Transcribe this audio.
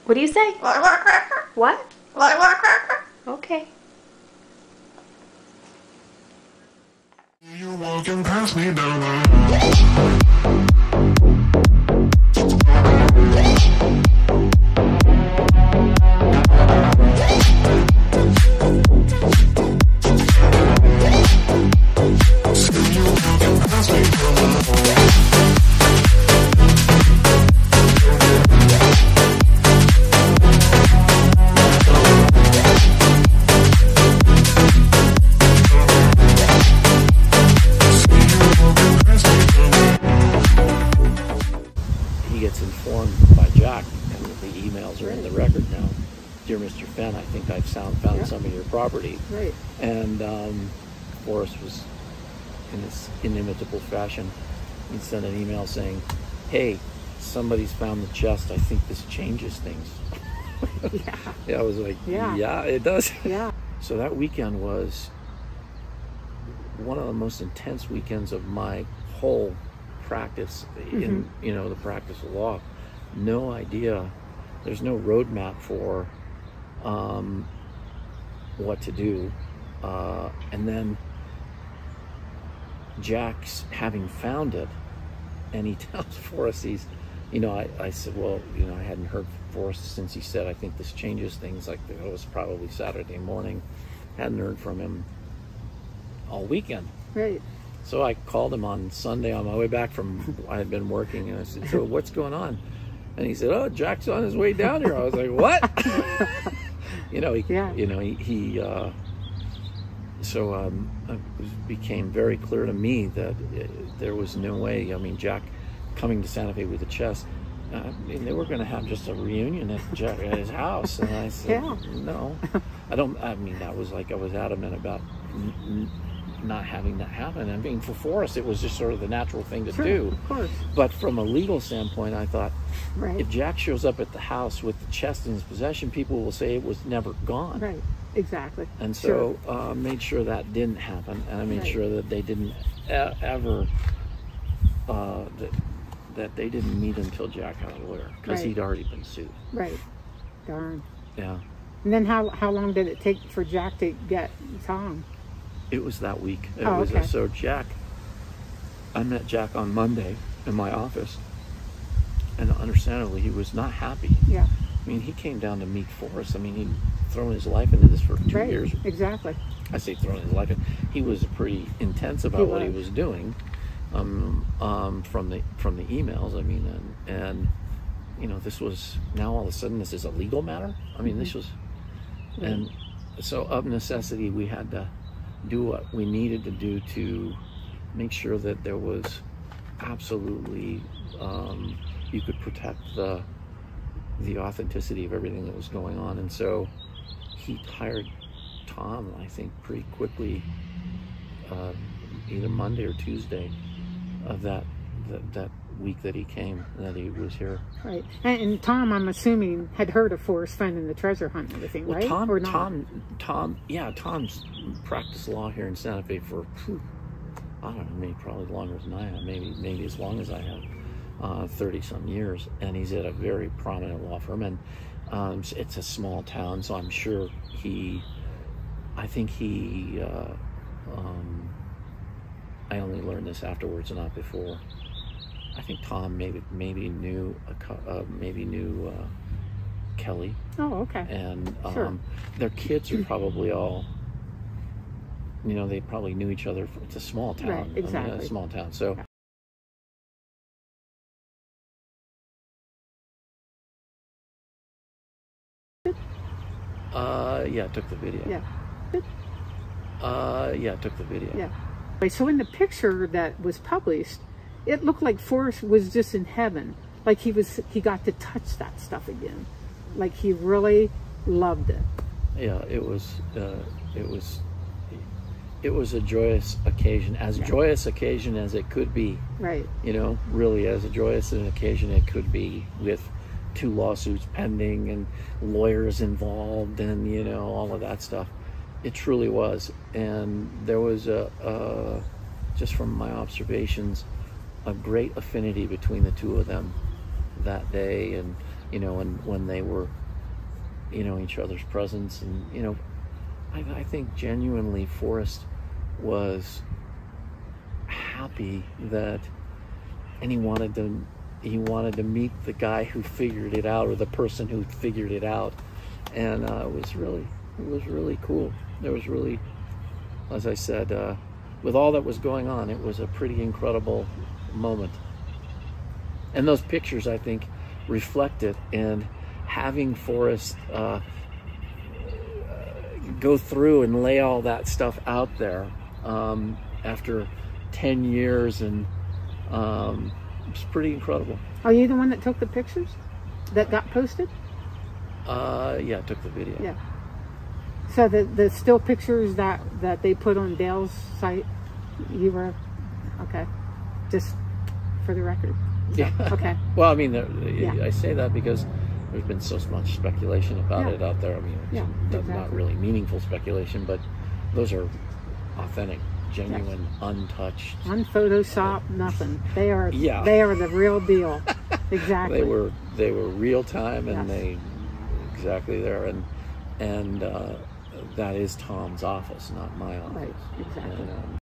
What do you say? What? Okay. You walking past me down the informed by Jack, and the emails are in the record now. Dear Mr. Fenn, I think I've found some of your property. Right. And Forrest was, in his inimitable fashion, he sent an email saying, hey, somebody's found the chest. I think this changes things. Yeah. Yeah, I was like, yeah, it does. Yeah. So that weekend was one of the most intense weekends of my whole practice in the practice of law. No idea, there's no roadmap for what to do, and then Jack's having found it, and he tells Forrest, I said, well, I hadn't heard Forrest since he said, I think this changes things, like it was probably Saturday morning. Hadn't heard from him all weekend. Right. So I called him on Sunday on my way back from, I had been working, and I said, so what's going on? And he said, oh, Jack's on his way down here. I was like, what? It became very clear to me that there was no way, Jack coming to Santa Fe with a chest, they were going to have just a reunion at his house. And I said, no, that was like, I was adamant about not having that happen. For Forrest, it was just sort of the natural thing to do. Of course. But from a legal standpoint, I thought, right, if Jack shows up at the house with the chest in his possession, people will say it was never gone. Right. Exactly. And so made sure that didn't happen, and I made sure that they didn't ever that they didn't meet until Jack had a lawyer, because he'd already been sued. Right. Darn. Yeah. And then how long did it take for Jack to get Tom? It was that week. So I met Jack on Monday in my office, and understandably, he was not happy. Yeah. He came down to meet Forrest. He'd thrown his life into this for 2 years. Exactly. I say throwing his life in. He was pretty intense about what he was doing, from the emails. And this was, now all of a sudden this is a legal matter. This was, and so of necessity we had to do what we needed to do to make sure that there was absolutely, you could protect the authenticity of everything that was going on. And so he hired Tom, I think, pretty quickly, either Monday or Tuesday of that week that he came, that he was here. Right. And Tom, I'm assuming, had heard of Forrest finding the treasure hunt and everything, right? Tom's practiced law here in Santa Fe for, I don't know, maybe probably longer than I have, maybe as long as I have, 30-some years, and he's at a very prominent law firm, and it's a small town, so I'm sure I only learned this afterwards and not before. I think Tom maybe knew Kelly. Oh, okay. And their kids are probably all, they probably knew each other. It's a small town. Right, exactly. A small town. So. Yeah, I took the video. Yeah. Yeah, I took the video. Yeah. So in the picture that was published, it looked like Forrest was just in heaven. Like he got to touch that stuff again. Like he really loved it. Yeah, it was a joyous occasion, joyous occasion as it could be. Right. Really as a joyous an occasion it could be, with 2 lawsuits pending and lawyers involved and all of that stuff. It truly was. And there was just from my observations, a great affinity between the two of them that day. And you know, and when they were, you know, each other's presence. And, you know, I think genuinely Forrest was happy that, and he wanted to meet the guy who figured it out, or the person who figured it out. And it was really cool. There was really, as I said, with all that was going on, it was a pretty incredible moment. And those pictures, I think, reflect it. And having Forrest go through and lay all that stuff out there after 10 years, and it's pretty incredible. Are you the one that took the pictures that got posted? Yeah, I took the video. Yeah. So the still pictures that they put on Dale's site, you were, okay, just for the record. So, yeah. Okay. Well, I mean, I say that because there's been so much speculation about it out there. I mean, it's not really meaningful speculation, but those are authentic, genuine, untouched, unphotoshopped, nothing. They are the real deal. Exactly. They were real time, and they exactly there, and that is Tom's office, not my office. Right. Exactly. And,